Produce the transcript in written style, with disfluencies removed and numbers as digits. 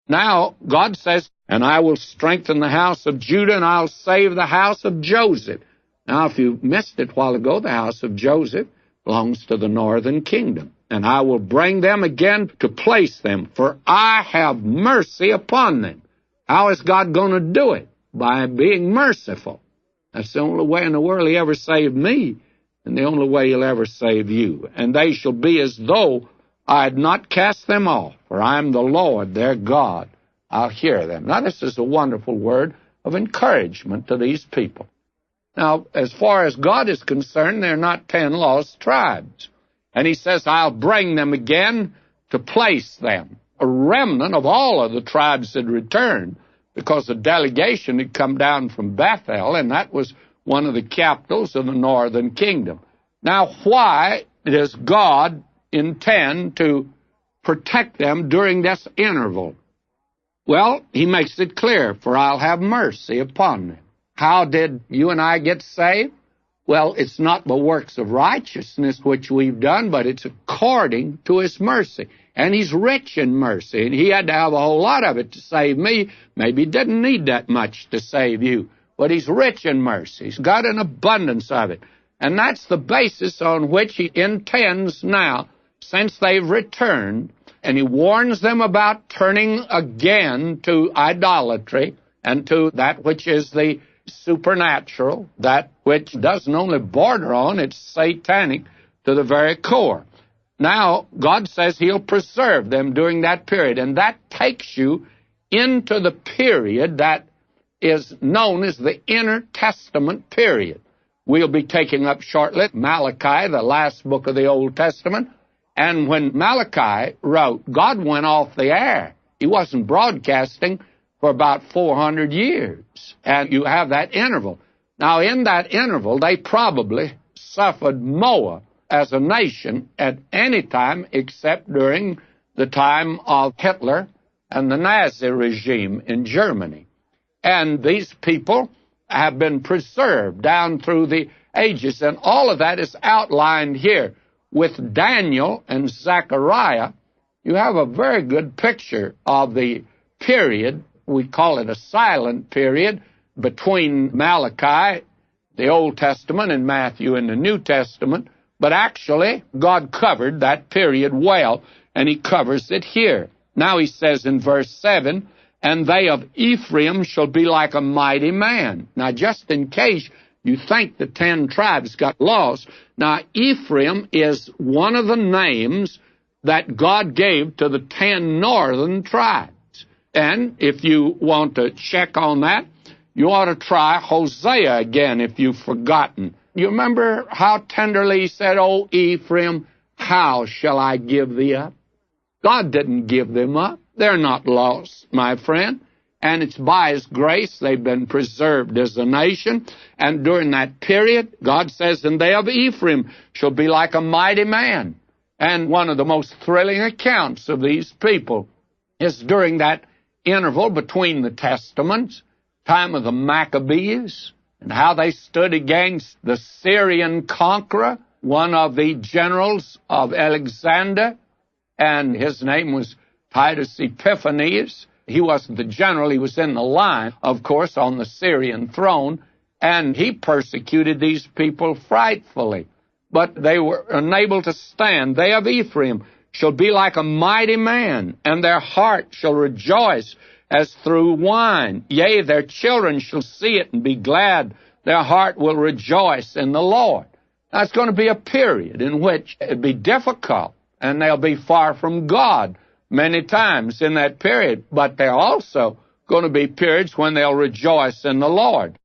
Now, God says, and I will strengthen the house of Judah, and I'll save the house of Joseph. Now, if you missed it a while ago, the house of Joseph belongs to the northern kingdom. And I will bring them again to place them, for I have mercy upon them. How is God going to do it? By being merciful. That's the only way in the world He ever saved me, and the only way He'll ever save you. And they shall be as though I had not cast them off, for I am the Lord their God. I'll hear them. Now, this is a wonderful word of encouragement to these people. Now, as far as God is concerned, they're not 10 lost tribes. And He says, I'll bring them again to place them. A remnant of all of the tribes had returned, because the delegation had come down from Bethel, and that was one of the capitals of the northern kingdom. Now, why does God intend to protect them during this interval? Well, He makes it clear, for I'll have mercy upon them. How did you and I get saved? Well, it's not the works of righteousness which we've done, but it's according to His mercy. And He's rich in mercy, and He had to have a whole lot of it to save me. Maybe He didn't need that much to save you, but He's rich in mercy. He's got an abundance of it. And that's the basis on which He intends now, since they've returned, and He warns them about turning again to idolatry and to that which is the supernatural, that which doesn't only border on, it's satanic to the very core. Now, God says He'll preserve them during that period, and that takes you into the period that is known as the intertestament period. We'll be taking up shortly Malachi, the last book of the Old Testament, and when Malachi wrote, God went off the air. He wasn't broadcasting for about 400 years, and you have that interval. Now, in that interval, they probably suffered more as a nation at any time except during the time of Hitler and the Nazi regime in Germany. And these people have been preserved down through the ages, and all of that is outlined here. With Daniel and Zechariah, you have a very good picture of the period, we call it a silent period, between Malachi, the Old Testament, and Matthew in the New Testament. But actually, God covered that period well, and He covers it here. Now He says in verse 7, and they of Ephraim shall be like a mighty man. Now, just in case you think the 10 tribes got lost, now Ephraim is one of the names that God gave to the 10 northern tribes. And if you want to check on that, you ought to try Hosea again if you've forgotten. You remember how tenderly He said, O Ephraim, how shall I give thee up? God didn't give them up. They're not lost, my friend. And it's by His grace they've been preserved as a nation. And during that period, God says, and they of Ephraim shall be like a mighty man. And one of the most thrilling accounts of these people is during that interval between the Testaments, time of the Maccabees, and how they stood against the Syrian conqueror, one of the generals of Alexander, and his name was Titus Epiphanes. He wasn't the general, he was in the line, of course, on the Syrian throne, and he persecuted these people frightfully. But they were unable to stand. They of Ephraim shall be like a mighty man, and their heart shall rejoice as through wine. Yea, their children shall see it and be glad. Their heart will rejoice in the Lord. Now, it's going to be a period in which it'll be difficult, and they'll be far from God many times in that period. But there are also going to be periods when they'll rejoice in the Lord.